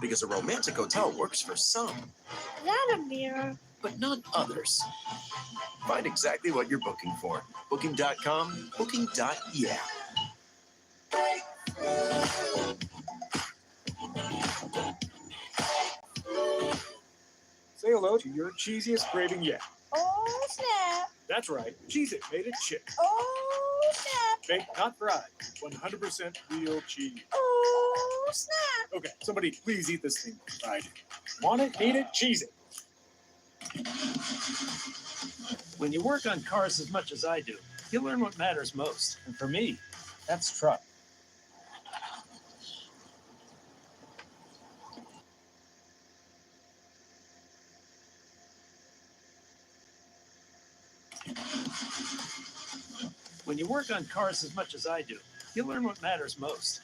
Because a romantic hotel works for some. Is that a mirror? But not others. Find exactly what you're booking for. Booking.com, booking.yeah. Say hello to your cheesiest craving yet. Oh, snap. That's right. Cheez-It made it chip. Oh, snap. Baked, not fried. 100% real cheese. Oh, snap. Okay, somebody please eat this thing fried. Want it, need it, cheese it. When you work on cars as much as I do, you'll learn what matters most. And for me, that's truck. When you work on cars as much as I do, you'll learn what matters most.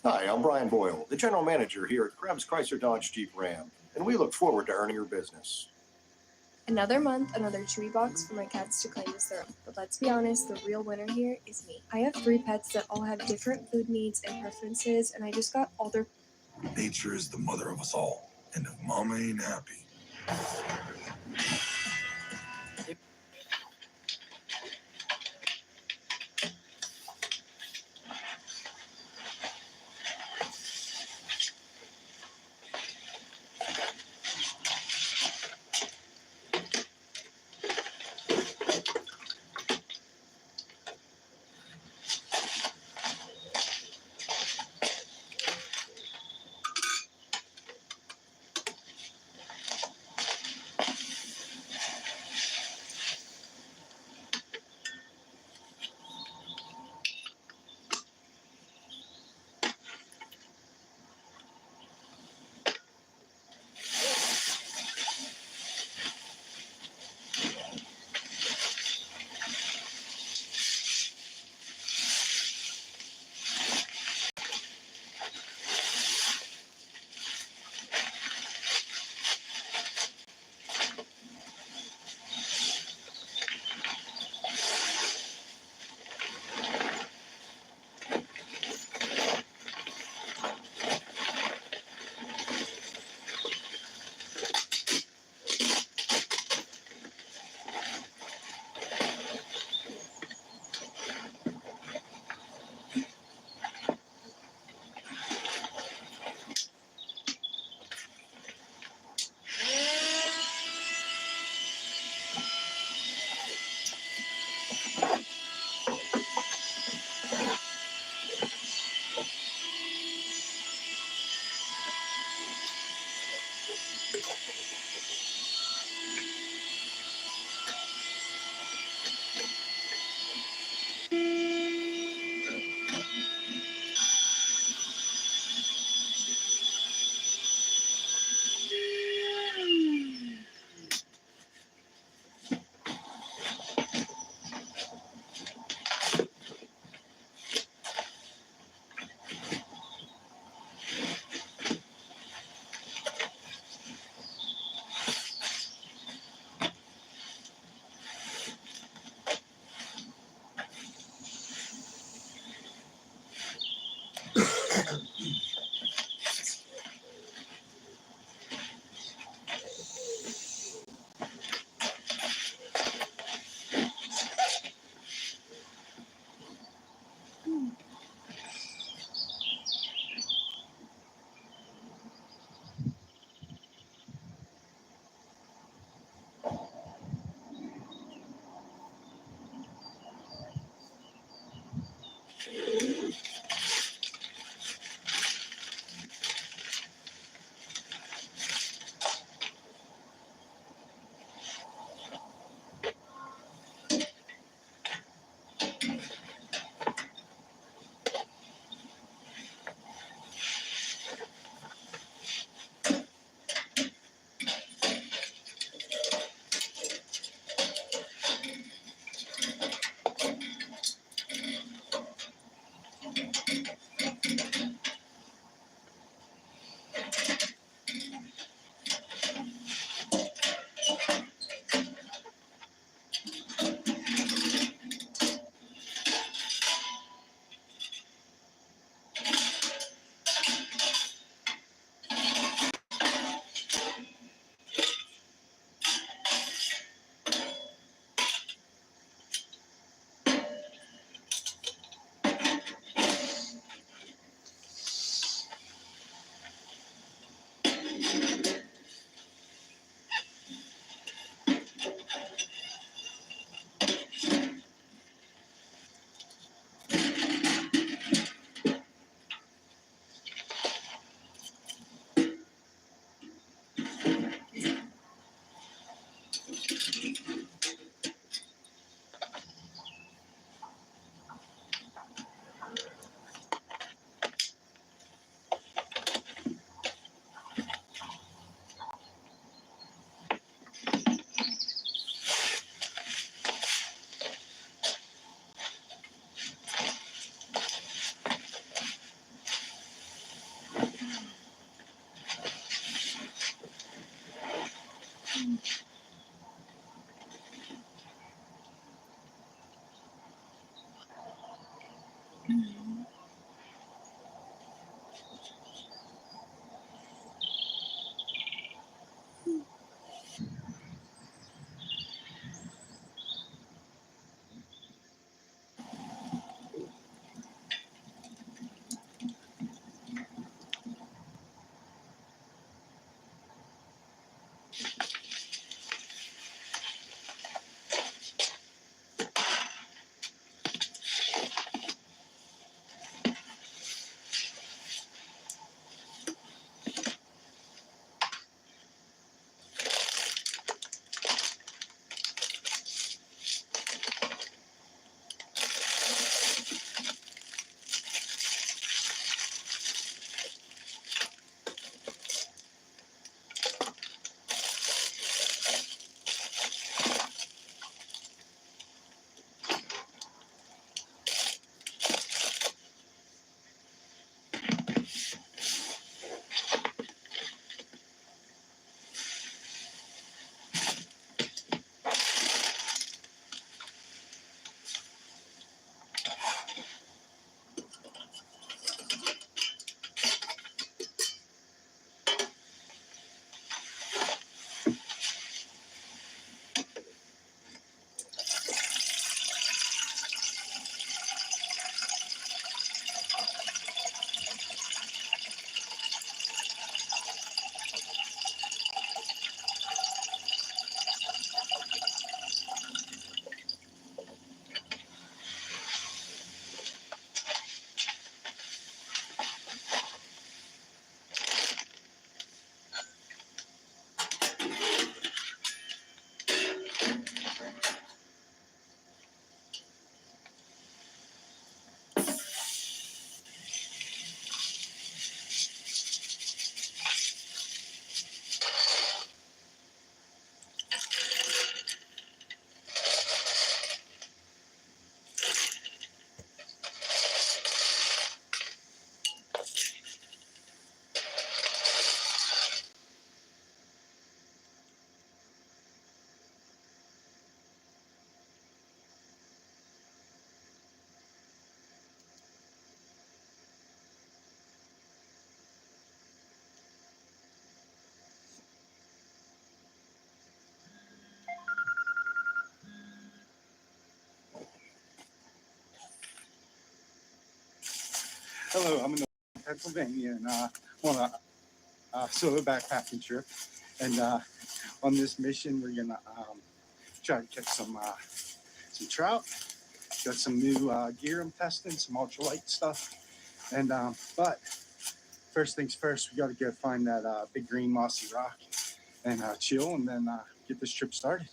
Hi, I'm Brian Boyle, the General Manager here at Krebs Chrysler Dodge Jeep Ram, and we look forward to earning your business. Another month, another treat box for my cats to claim as their own. But let's be honest, the real winner here is me. I have 3 pets that all have different food needs and preferences, and I just got all their... Nature is the mother of us all, and if mama ain't happy... Hello, I'm in Pennsylvania and on a solo backpacking trip. And on this mission, we're gonna try to catch some trout. Got some new gear I'm testing, some ultralight stuff. And but first things first, we got to go find that big green mossy rock and chill, and then get this trip started.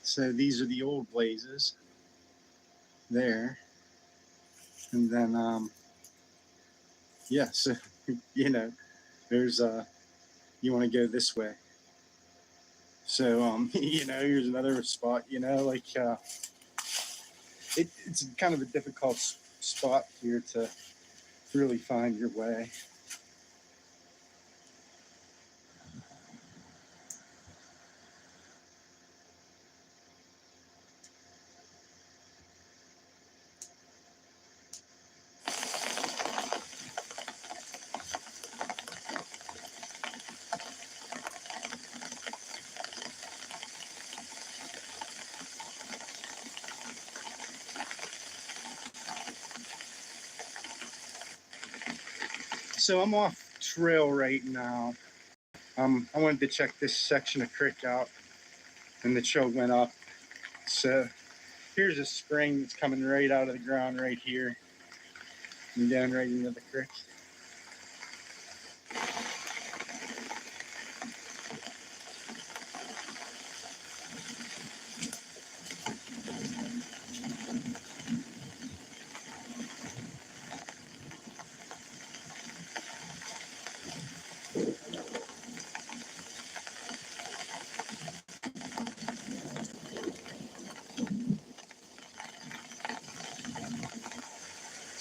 So these are the old blazes there. And then, yeah, so, there's, you want to go this way. So, here's another spot, it's kind of a difficult spot here to really find your way. So I'm off trail right now. I wanted to check this section of creek out, and the trail went up. So here's a spring that's coming right out of the ground right here and down right into the creek.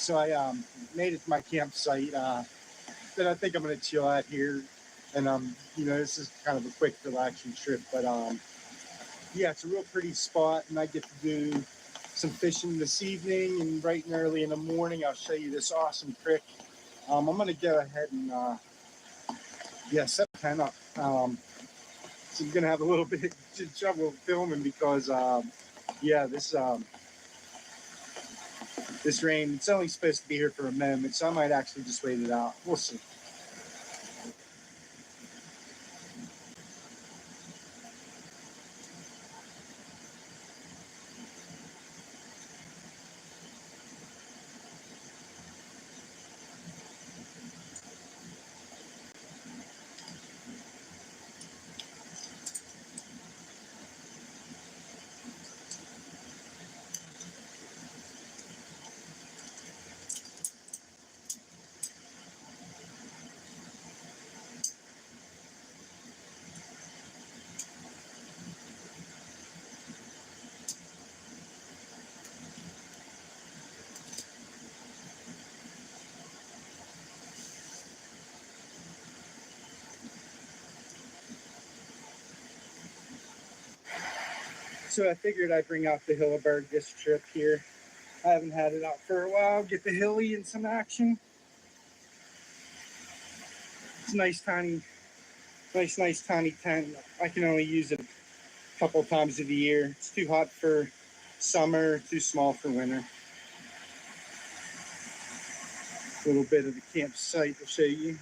So I made it to my campsite that I think I'm going to chill at here. And, this is kind of a quick, relaxing trip. But, yeah, it's a real pretty spot. And I get to do some fishing this evening. And bright and early in the morning, I'll show you this awesome creek. I'm going to go ahead and, set the pen up. So I'm going to have a little bit of trouble filming because, this rain, it's only supposed to be here for a moment, so I might actually just wait it out. We'll see. So I figured I'd bring out the Hilleberg this trip here. I haven't had it out for a while. Get the Hilly in some action. It's a nice tiny tent. I can only use it a couple times of the year. It's too hot for summer, too small for winter. A little bit of the campsite to show you.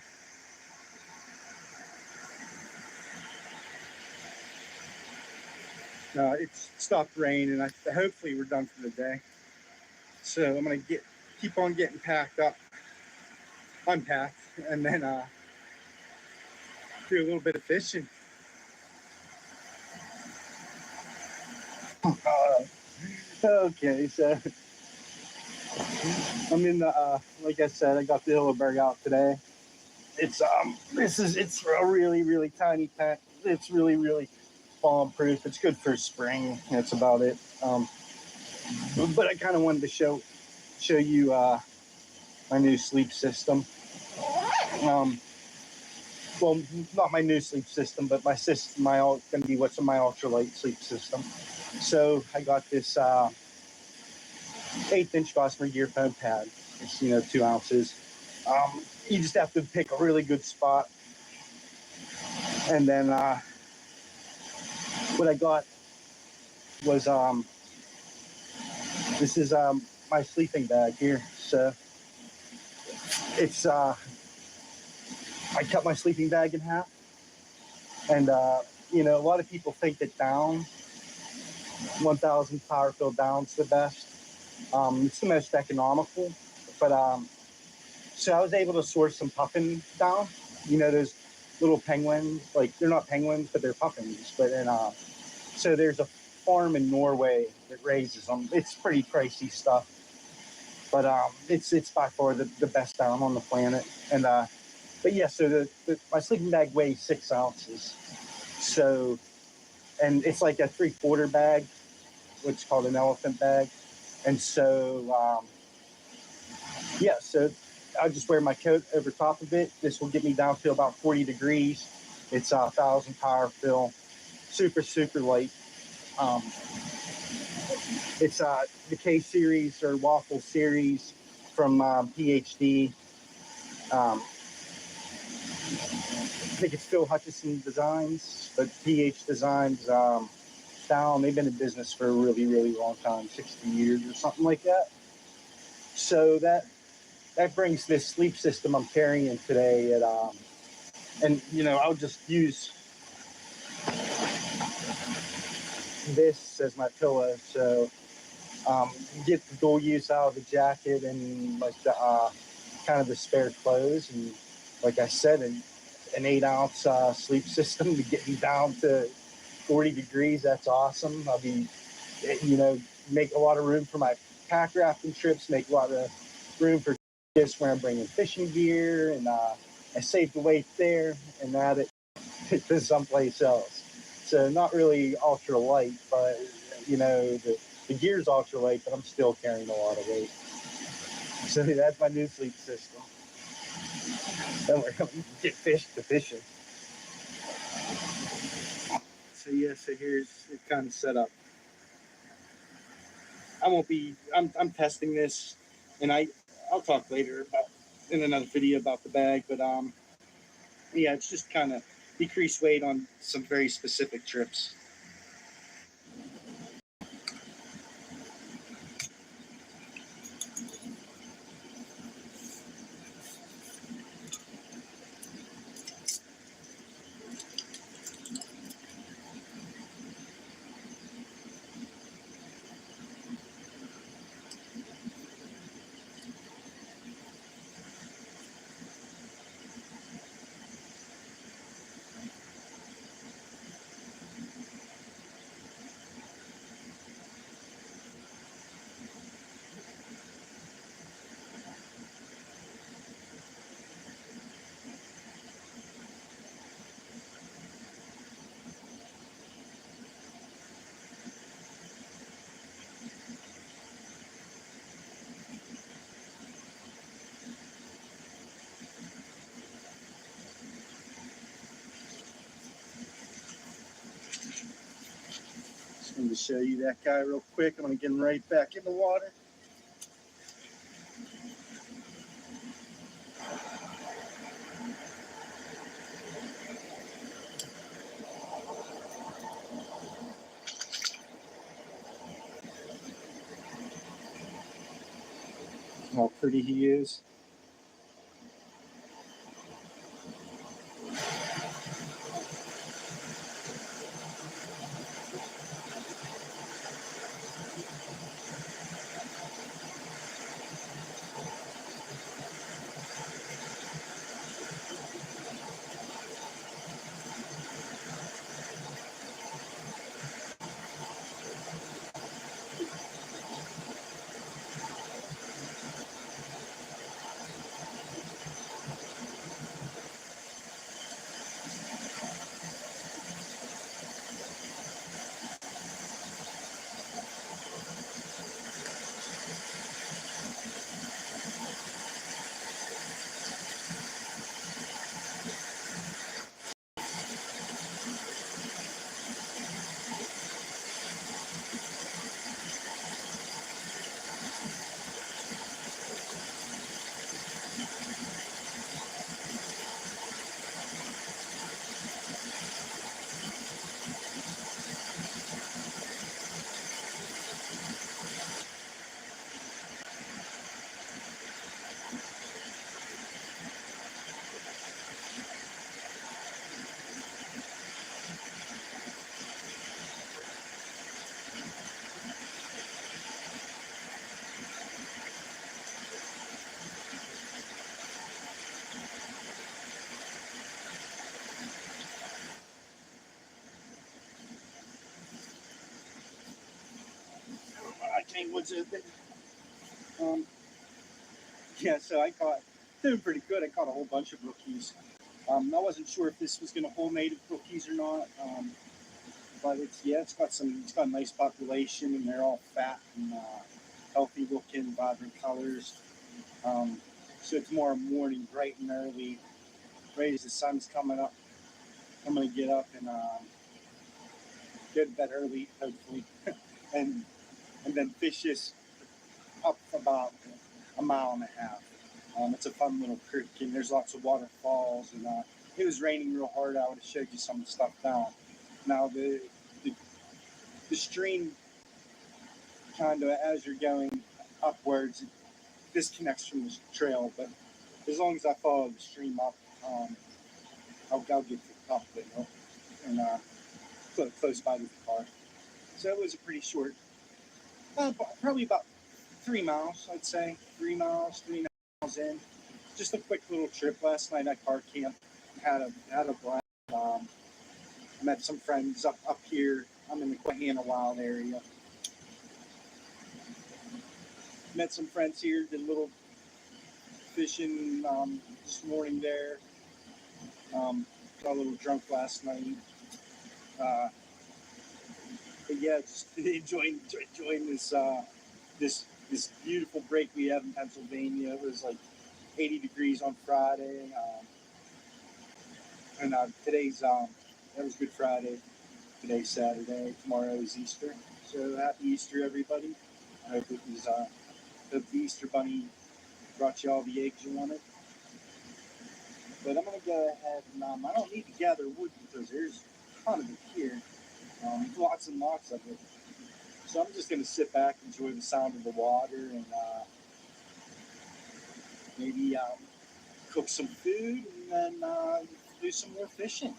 It's stopped raining. Hopefully we're done for the day. So I'm gonna keep on getting packed up, unpacked, and then do a little bit of fishing. Okay, so I'm in the like I said, I got the Hilleberg out today. It's it's a really tiny tent. It's really bomb proof. It's good for spring. That's about it. But I kind of wanted to show you my new sleep system. Well, not my new sleep system, but my system, going to be what's in my ultralight sleep system. So I got this 1/8" Gossamer gear foam pad. It's 2 ounces. You just have to pick a really good spot, and then what I got was this is my sleeping bag here. So it's I cut my sleeping bag in half, and a lot of people think that down 1,000 power fill down's the best. It's the most economical, but so I was able to source some puffin down. Those little penguins, like they're not penguins, but they're puffins. But so there's a farm in Norway that raises them. It's pretty pricey stuff, but it's by far the best down on the planet. And but yeah, so my sleeping bag weighs 6 ounces. So, and it's like a 3/4 bag, what's called an elephant bag. And so, yeah, so I'll just wear my coat over top of it. This will get me down to about 40 degrees. It's 1,000 power fill, super light. It's the K series or waffle series from PhD. I think it's Phil Hutchison Designs, but PH Designs down. They've been in business for a really long time, 60 years or something like that. So that brings this sleep system I'm carrying today at and I'll just use this as my pillow. So get the dual use out of the jacket and like the kind of the spare clothes, and like I said, an 8-ounce sleep system to get me down to 40 degrees. That's awesome. I'll be make a lot of room for my pack rafting trips, make a lot of room for this where I'm bringing fishing gear, and I save the weight there and add it to someplace else. So not really ultra light, but the gear's ultra light, but I'm still carrying a lot of weight. So that's my new sleep system. Then we're going to get fish to fishing. So yeah, so here's it kind of set up. I'm testing this, and I'll talk later in another video about the bag, but yeah, it's just kind of decrease weight on some very specific trips. And to show you that guy real quick, I'm gonna get him right back in the water. How pretty he is. I can't what's it. Yeah, so I caught doing pretty good. I caught a whole bunch of rookies. I wasn't sure if this was going to hold native rookies or not, but it's got a nice population, and they're all fat and healthy looking, vibrant colors. So it's more morning, bright and early, right as the sun's coming up. I'm gonna get up and get to bed early, hopefully, and then fish this up about a mile and a half. It's a fun little creek, and there's lots of waterfalls. And it was raining real hard. I would have showed you some of the stuff down. Now the stream kind of, as you're going upwards, it disconnects from the trail. But as long as I follow the stream up, I'll get to the top of it, and close by with the car. So it was a pretty short, probably about 3 miles, I'd say. 3 miles in. Just a quick little trip. Last night at car camp, had a blast. Met some friends up here. I'm in the Quahana Wild area. Met some friends here. Did a little fishing this morning there. Got a little drunk last night. But yeah, just enjoying this beautiful break we have in Pennsylvania. It was like 80 degrees on Friday, and today's that was Good Friday. Today's Saturday. Tomorrow is Easter. So happy Easter, everybody. I hope hope the Easter Bunny brought you all the eggs you wanted. But I'm gonna go ahead and I don't need to gather wood because there's a ton of it here. Lots and lots of it. So I'm just gonna sit back, enjoy the sound of the water, and maybe cook some food, and then do some more fishing.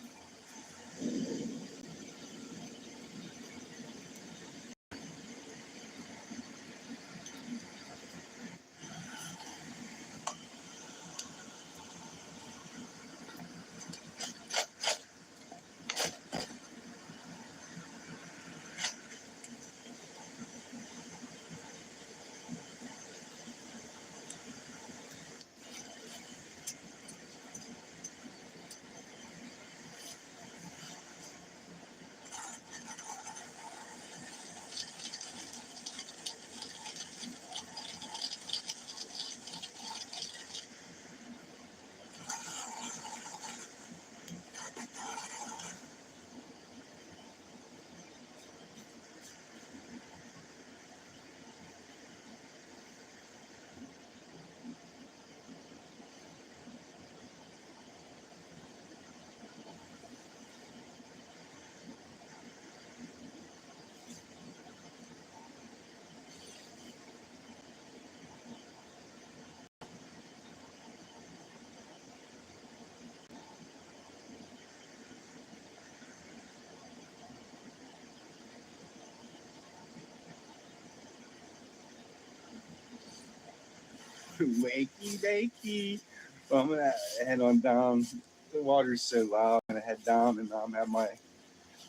Wakey, wakey. Well, I'm gonna head on down. The water's so loud. I'm gonna head down and have my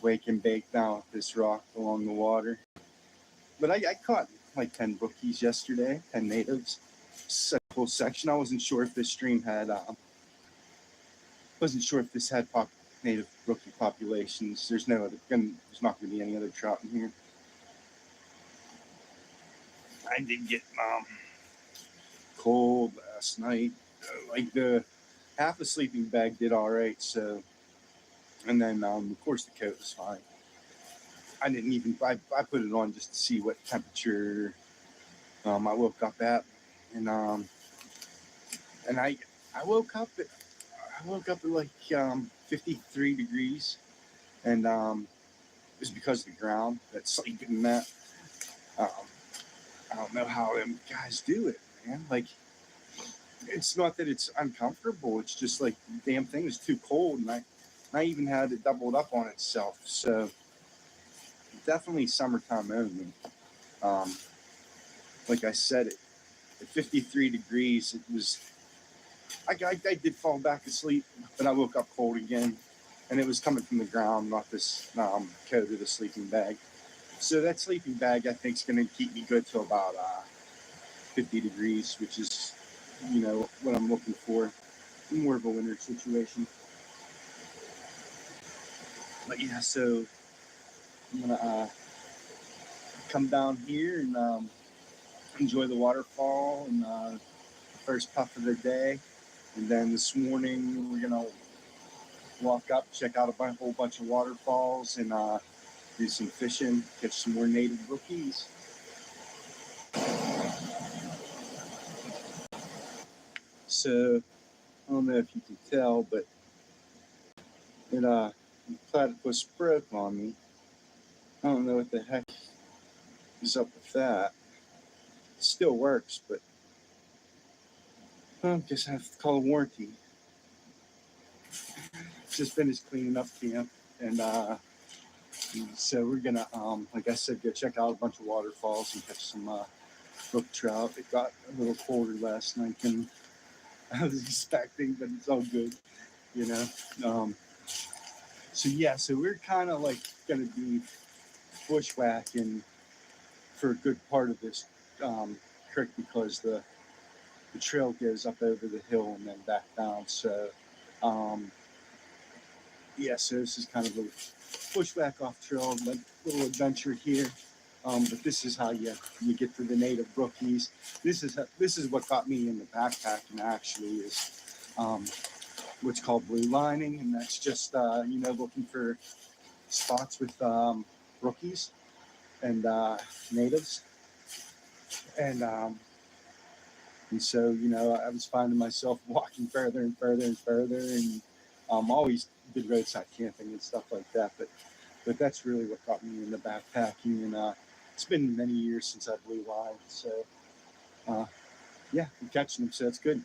wake and bake down with this rock along the water. But I caught like 10 brookies yesterday, 10 natives. Such a full section. I wasn't sure if this stream had, native brookie populations. There's not going to be any other trout in here. I did get cold last night. Like the half a sleeping bag did all right. So, and then of course the coat was fine. I didn't even. I put it on just to see what temperature I woke up at, and I woke up at like 53 degrees, and it was because of the ground that's sleeping in that. I don't know how them guys do it, man. Like, it's not that it's uncomfortable. It's just like the damn thing is too cold, and I even had it doubled up on itself. So definitely summertime only. Like I said, at 53 degrees, it was. I did fall back asleep, but I woke up cold again, and it was coming from the ground, not this coat of the sleeping bag. So that sleeping bag, I think, is going to keep me good till about 50 degrees, which is, what I'm looking for. More of a winter situation. But yeah, so I'm going to come down here and enjoy the waterfall and first puff of the day. And then this morning, we're going to walk up, check out a whole bunch of waterfalls, and do some fishing, catch some more native brookies. So, I don't know if you can tell, but platypus broke on me. I don't know what the heck is up with that. It still works, but I guess I have to call a warranty. Just finished cleaning up camp, and so we're gonna, like I said, go check out a bunch of waterfalls and catch some brook trout. It got a little colder last night than I was expecting, but it's all good, So we're kind of like gonna be bushwhacking for a good part of this creek because the trail goes up over the hill and then back down. So so this is kind of a bushwhack off trail, like little adventure here. But this is how you get to the native brookies. This is what got me into backpacking actually is what's called blue lining, and that's just looking for spots with brookies and natives, and so I was finding myself walking further and further and further, and always did roadside camping and stuff like that, but that's really what got me into backpacking, and it's been many years since I blue lined, so I'm catching them, so that's good.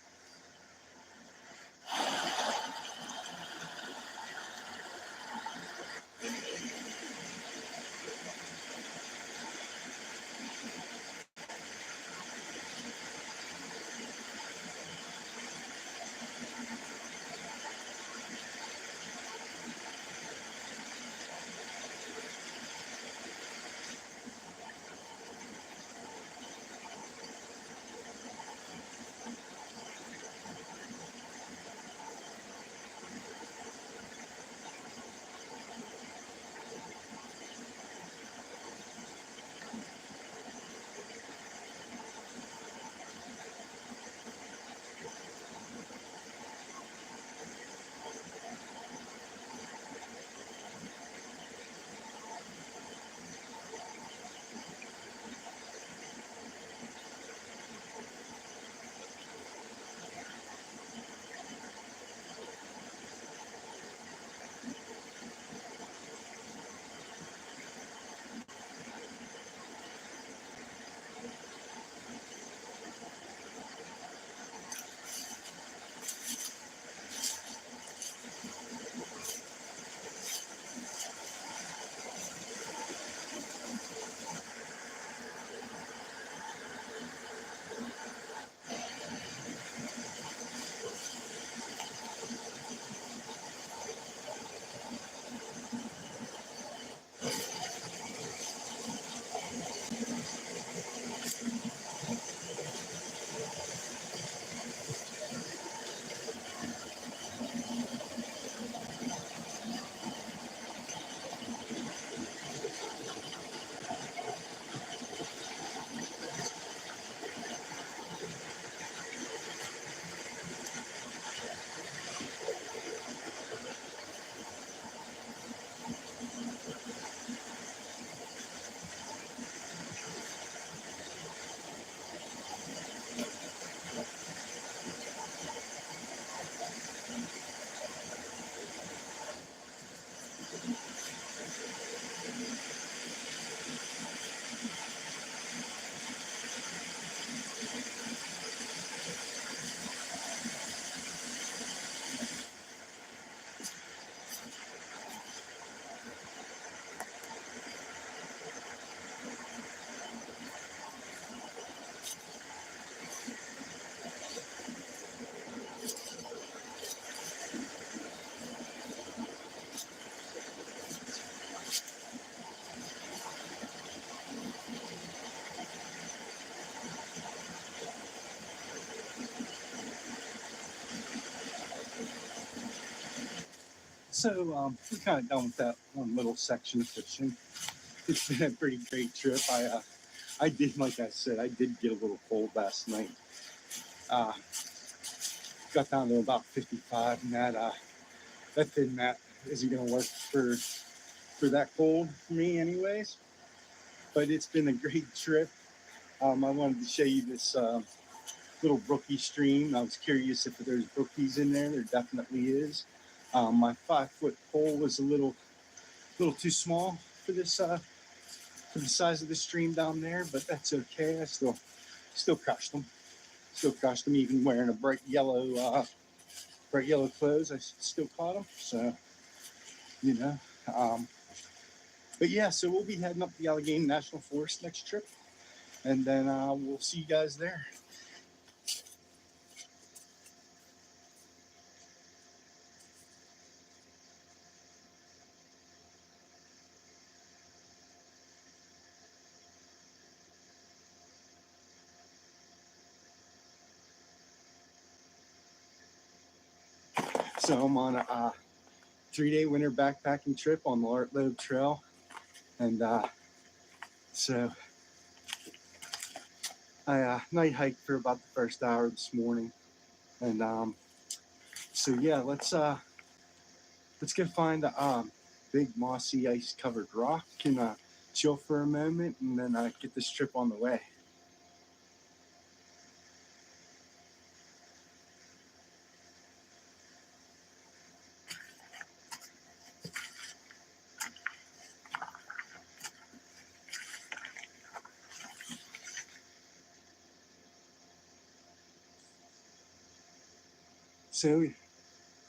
so we're kind of done with that one little section of fishing. It's been a pretty great trip. I did, like I said, I did get a little cold last night. Got down to about 55, and that thin mat isn't going to work for that cold for me, anyways. But it's been a great trip. I wanted to show you this little brookie stream. I was curious if there's brookies in there. There definitely is. My 5-foot pole was a little too small for this for the size of the stream down there, but that's okay. I still crushed them. Still crushed them, even wearing a bright yellow clothes. I still caught them. So, you know. But yeah, so we'll be heading up the Allegheny National Forest next trip, and then we'll see you guys there. So I'm on a 3-day winter backpacking trip on the Art Loeb Trail, and so I night hiked for about the first hour this morning, and so yeah, let's go find a big mossy ice covered rock and chill for a moment, and then get this trip on the way. So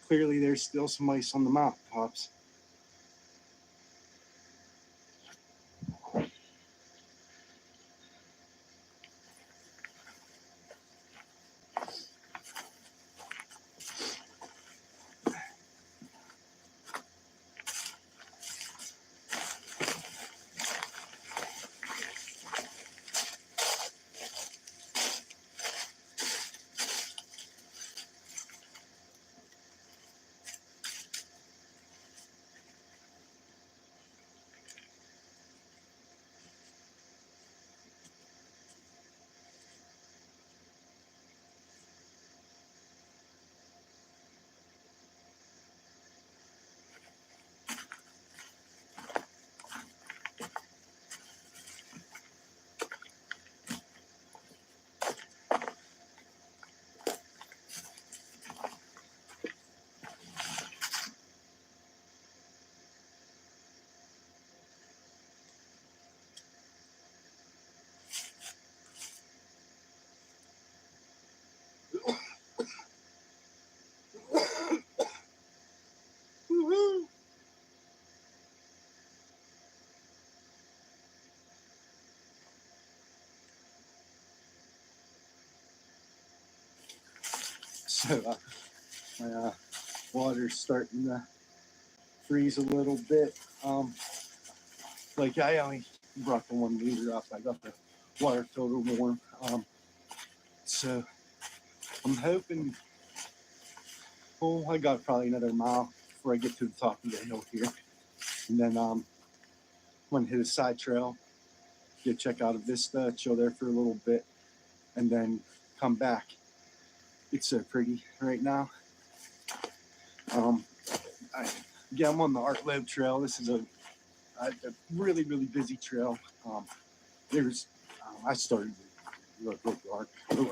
clearly there's still some ice on the mountaintops. Woo-hoo! So my water's starting to freeze a little bit. Like I only brought the 1 liter up. I got the water filter warm. So I'm hoping. Well, I got probably another mile before I get to the top of the hill here, and then I'm gonna hit a side trail, get check out a vista, chill there for a little bit, and then come back. It's so pretty right now. I'm on the Art Loeb Trail. This is a really busy trail. I started real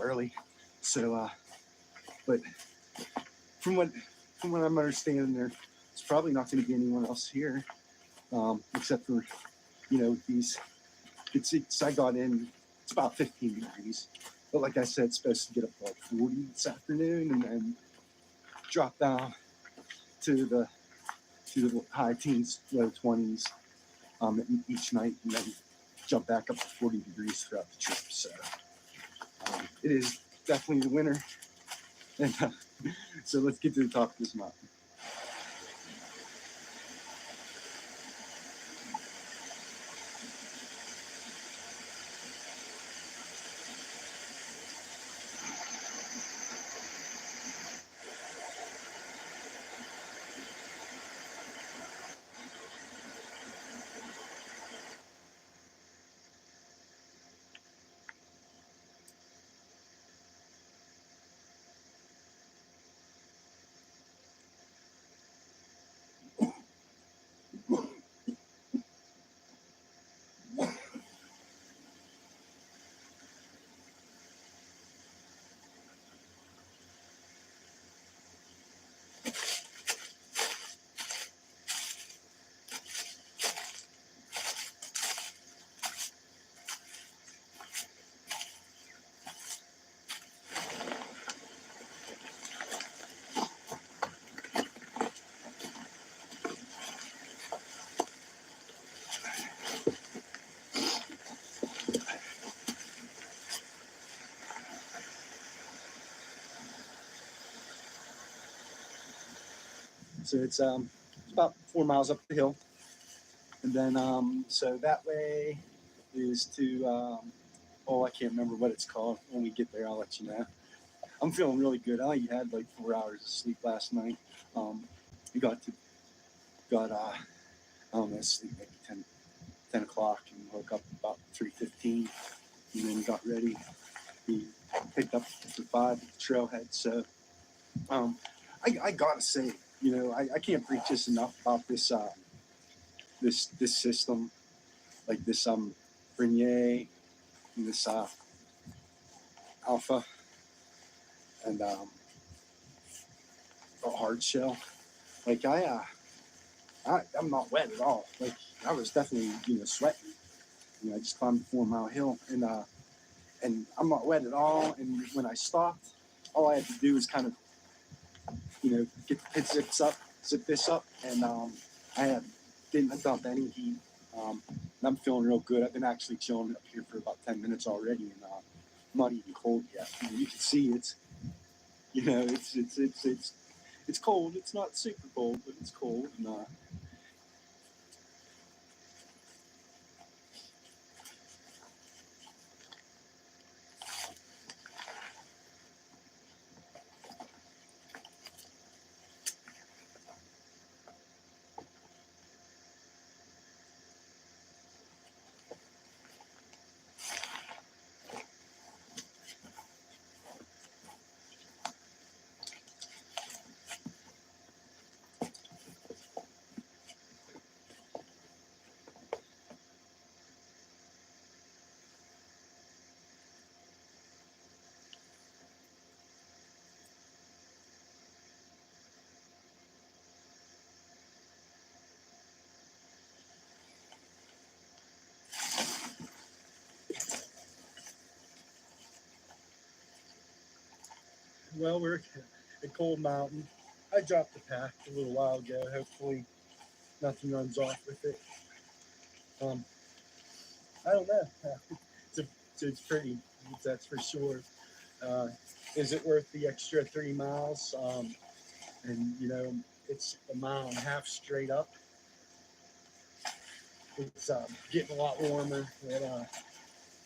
early, so but from what I'm understanding, there's probably not going to be anyone else here, except for these. I got in. It's about 15 degrees, but like I said, it's supposed to get up to like 40 this afternoon, and then drop down to the high teens, low 20s each night, and then jump back up to 40 degrees throughout the trip. So it is definitely the winter. And so let's get to the top of this mountain. So it's about 4 miles up the hill, and then so that way is to I can't remember what it's called. When we get there, I'll let you know. I'm feeling really good. I only had like 4 hours of sleep last night. We got I don't know, sleep maybe 10 o'clock and woke up about 3:15, and then got ready. We picked up for 5 at the trailhead. So I gotta say, I can't preach this enough about this this system, like this Bernier and this Alpha and a hard shell. Like I'm not wet at all. Like I was definitely sweating. I just climbed a 4-mile hill and I'm not wet at all. And when I stopped, all I had to do was kind of get the pit zip this up, and I didn't dump any heat. And I'm feeling real good. I've been actually chilling up here for about 10 minutes already, and I'm not even cold yet. You can see it's it's cold. It's not super cold, but it's cold. And well, we're at Cold Mountain. I dropped the pack a little while ago. Hopefully, nothing runs off with it. I don't know. It's pretty. That's for sure. Is it worth the extra 3 miles? And it's a mile and a half straight up. It's getting a lot warmer. But,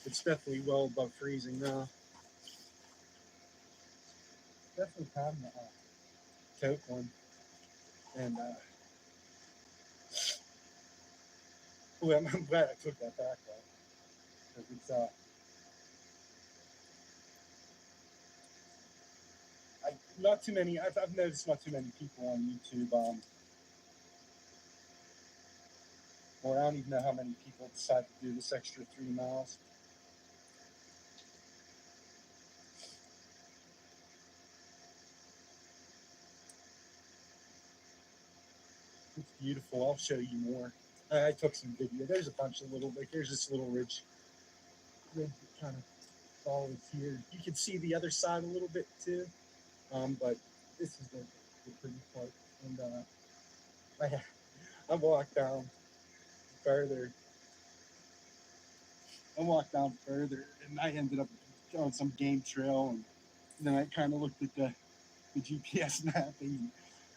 it's definitely well above freezing now. Definitely time to tote one. And I'm glad I took that back off. It's not too many. I've noticed not too many people on YouTube. Or I don't even know how many people decide to do this extra 3 miles. It's beautiful. I'll show you more. I took some video. There's a bunch of there's this little ridge that kind of follows here. You can see the other side a little bit too. But this is the pretty part. And I walked down further. And I ended up on some game trail, and then I kind of looked at the GPS map, and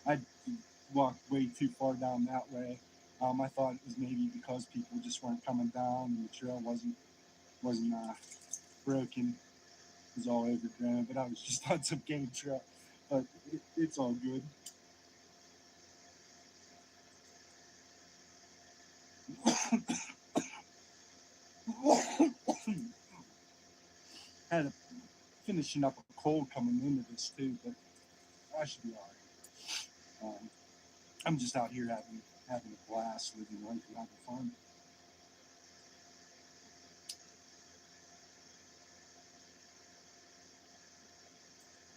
I walked way too far down that way. I thought it was maybe because people just weren't coming down, and the trail wasn't broken. It was all overgrown, but I was just on some game trail. But it's all good. Had a finishing up a cold coming into this too, but I should be all right. I'm just out here having a blast, living life, and having fun.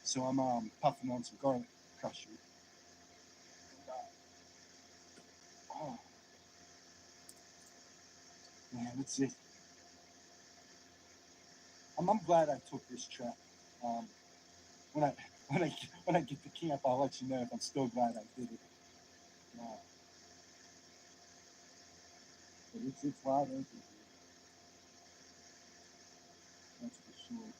So I'm puffing on some garlic crusher. Oh man, it's it. I'm glad I took this trek. When I when I get to camp, I'll let you know if I'm still glad I did it. But it's wide open here. That's for sure.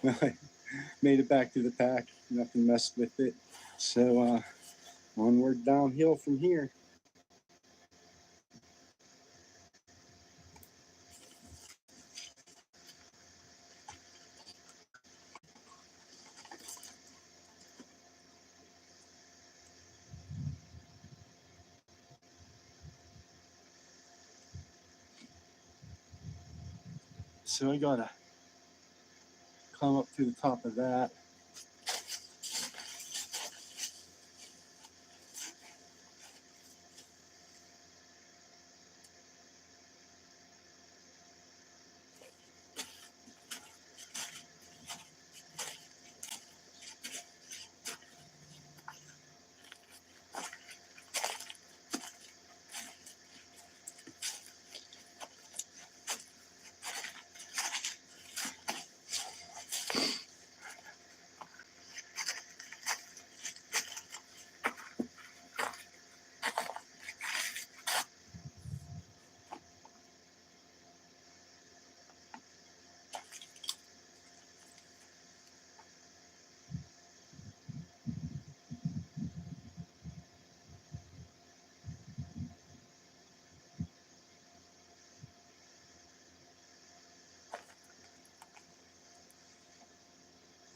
I made it back to the pack. Nothing messed with it. So onward downhill from here. So I gotta climb up to the top of that.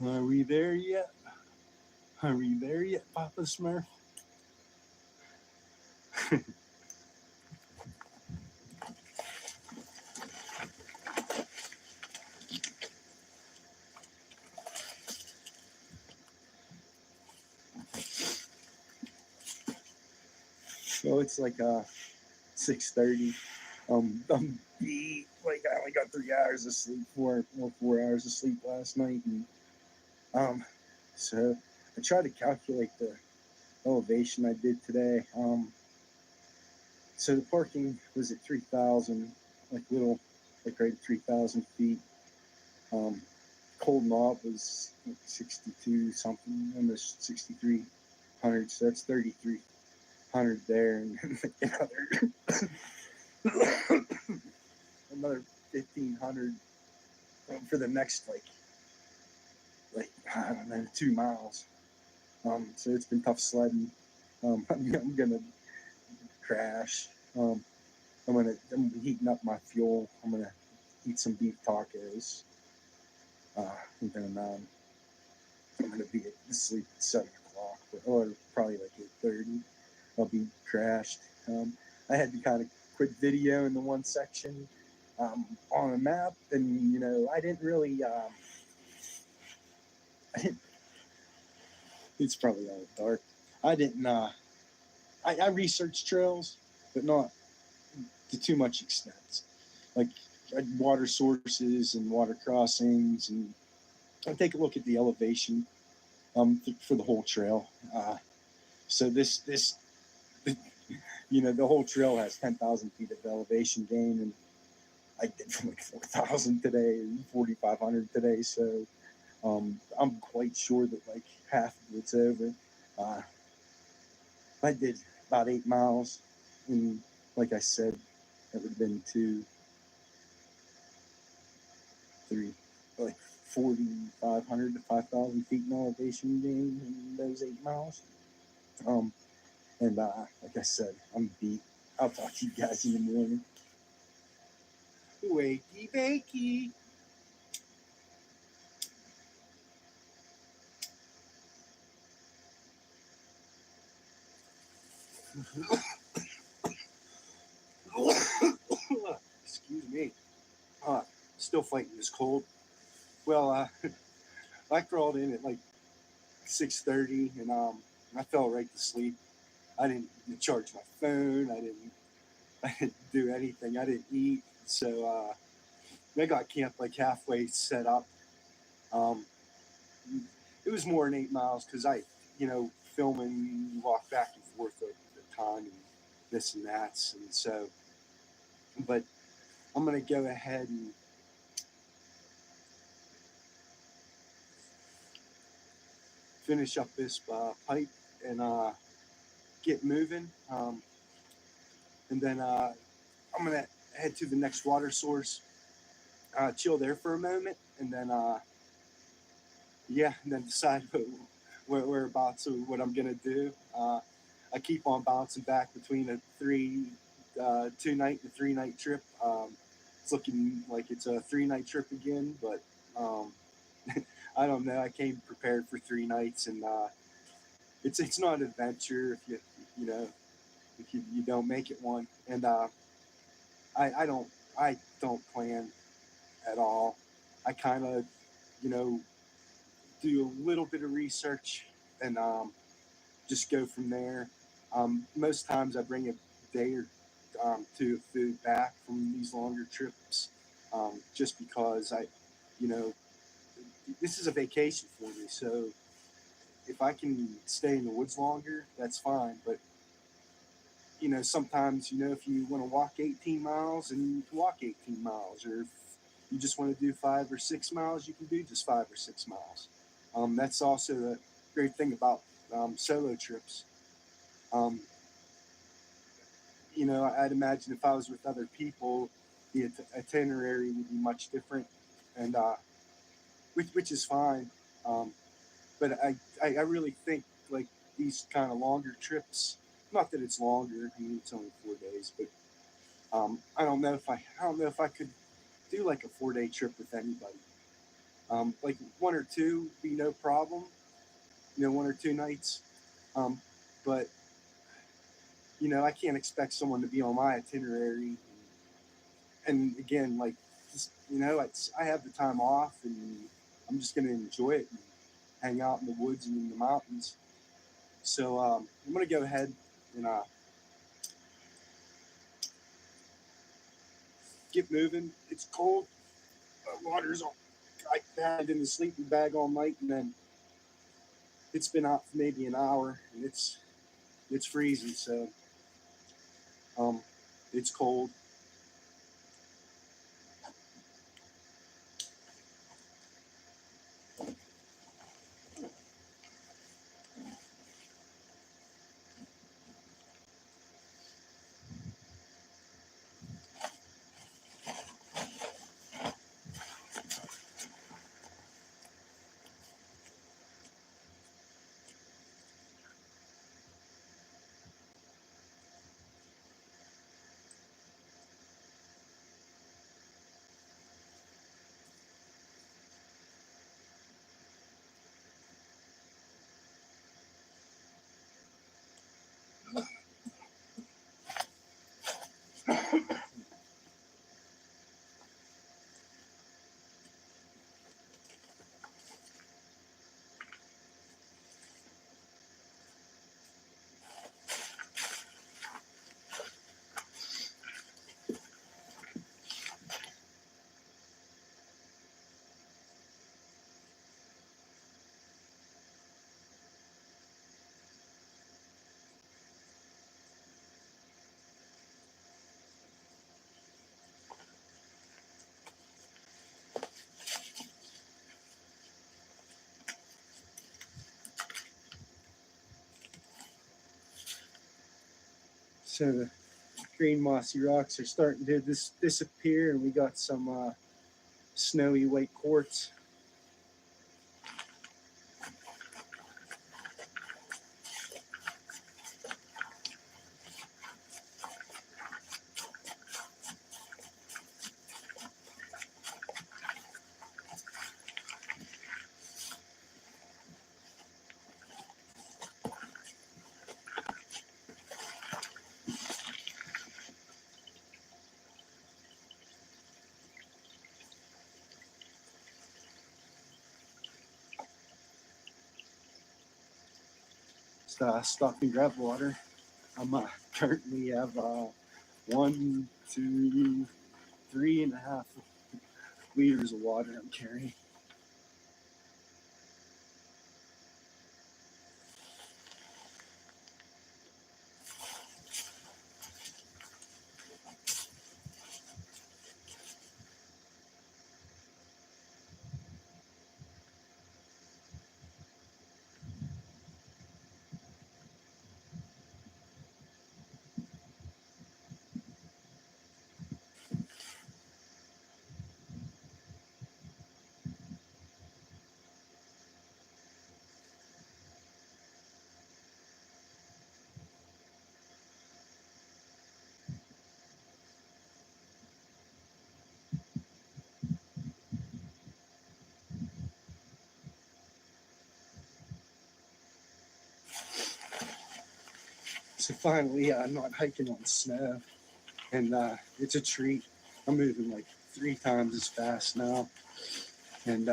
Are we there yet? Are we there yet, Papa Smurf? So it's like 6:30. I'm beat. Like I only got 3 hours of sleep, 4 hours of sleep last night, and so I tried to calculate the elevation I did today. So the parking was at 3,000, like right at 3,000 feet. Cold knob was like 62 something, almost 6,300. So that's 3,300 there, and another 1,500 for the next like I don't know 2 miles. So it's been tough sledding. I'm gonna crash. I'm heating up my fuel. I'm gonna eat some beef tacos. And then I'm gonna be asleep at 7 o'clock, or probably like 8:30. I'll be crashed. I had to kind of quit video in the one section on a map, and I didn't really. It's probably all dark. I didn't. I researched trails, but not to too much extent. Like water sources and water crossings, and I take a look at the elevation for the whole trail. So this the whole trail has 10,000 feet of elevation gain, and I did from like 4,000 today, 4,500 today. So I'm quite sure that like half of it's over. I did about 8 miles, and like I said, that would have been like 4,500 to 5,000 feet in elevation gain in those 8 miles. And like I said, I'm beat. I'll talk to you guys in the morning. Wakey bakey. Excuse me. Still fighting this cold. Well, I crawled in at like 6:30, and I fell right to sleep. I didn't charge my phone. I didn't do anything. I didn't eat. So I got camp like halfway set up. It was more than 8 miles because filming, walk back and forth at the time and this and that. And so, but I'm going to go ahead and finish up this pipe and get moving. And then I'm going to head to the next water source, chill there for a moment, and then yeah, and then decide whereabouts of what I'm gonna do. I keep on bouncing back between a 2 night and 3 night trip. It's looking like it's a 3 night trip again, but um, I don't know. I came prepared for 3 nights, and it's not an adventure if you know if you don't make it one. And I don't plan at all. I kind of you know do a little bit of research and just go from there. Most times I bring a day or two of food back from these longer trips, just because you know, this is a vacation for me. So if I can stay in the woods longer, that's fine. But sometimes if you want to walk 18 miles, and you can walk 18 miles, or if you just want to do 5 or 6 miles, you can do just 5 or 6 miles. That's also the great thing about solo trips. Um, I'd imagine if I was with other people, the itinerary would be much different, and which is fine. Um, but I really think like these kind of longer trips. Not that it's longer. I mean, it's only 4 days, but I don't know if I could do like a 4 day trip with anybody. Like one or two would be no problem. 1 or 2 nights. Um, but I can't expect someone to be on my itinerary. And again, like, I have the time off, and I'm just going to enjoy it and hang out in the woods and in the mountains. So I'm going to go ahead and get moving. It's cold. Water's all. I had it in the sleeping bag all night, and then it's been out for maybe an hour, and it's freezing. So um, it's cold. So the green mossy rocks are starting to disappear, and we got some snowy white quartz. Stop and grab water. I'm currently have 1, 2, 3.5 liters of water I'm carrying. So finally, I'm not hiking on snow, and it's a treat. I'm moving like 3 times as fast now, and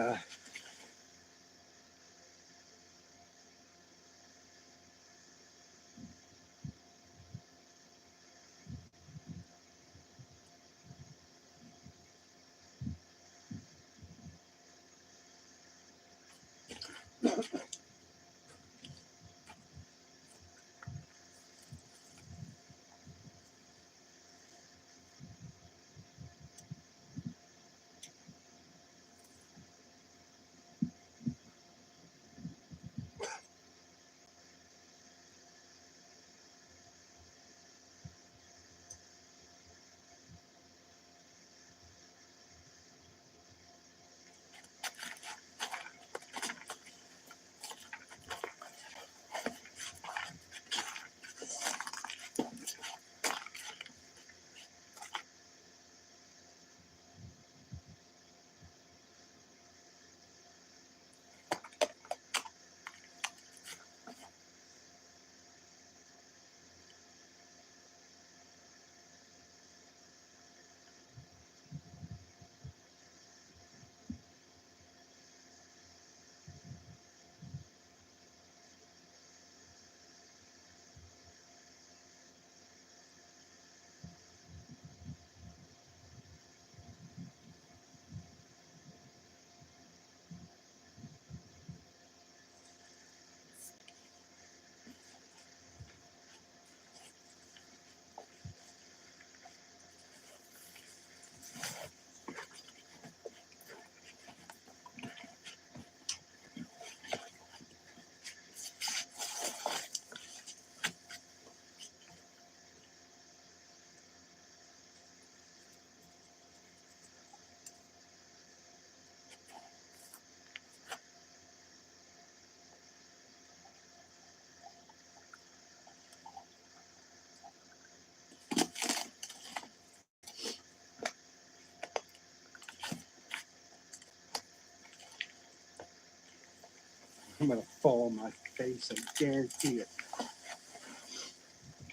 I'm gonna fall on my face. I guarantee it.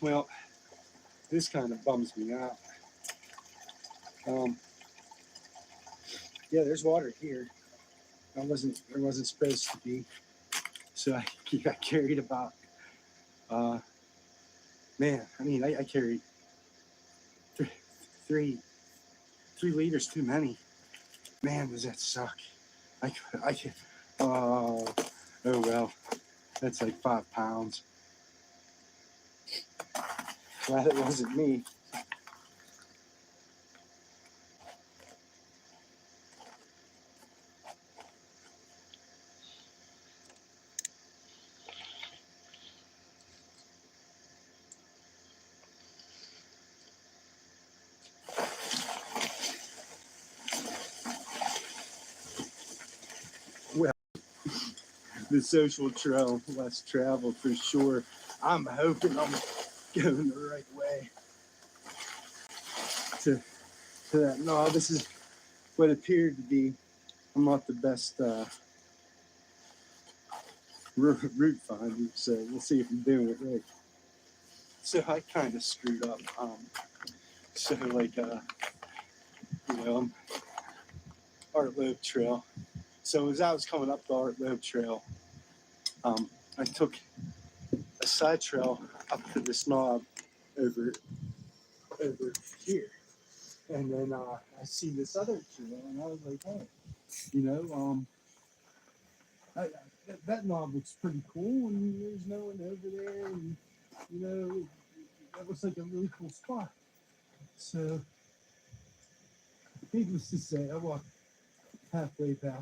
Well, this kind of bums me out. Yeah, there's water here. There wasn't supposed to be. So I carried about, man, I mean, I carried three liters too many. Man, does that suck. Oh well, that's like 5 pounds. Glad it wasn't me. Well, the social trail less traveled for sure. I'm hoping I'm going the right way to that. No, this is what appeared to be. I'm not the best route finder, so we'll see if I'm doing it right. So I kind of screwed up. So like Art Loeb Trail. So as I was coming up the Art Loeb Trail, I took a side trail up to this knob over here, and then I see this other trail, and I was like, hey, that knob looks pretty cool, and there's no one over there, and that looks like a really cool spot. So needless to say, I walked halfway back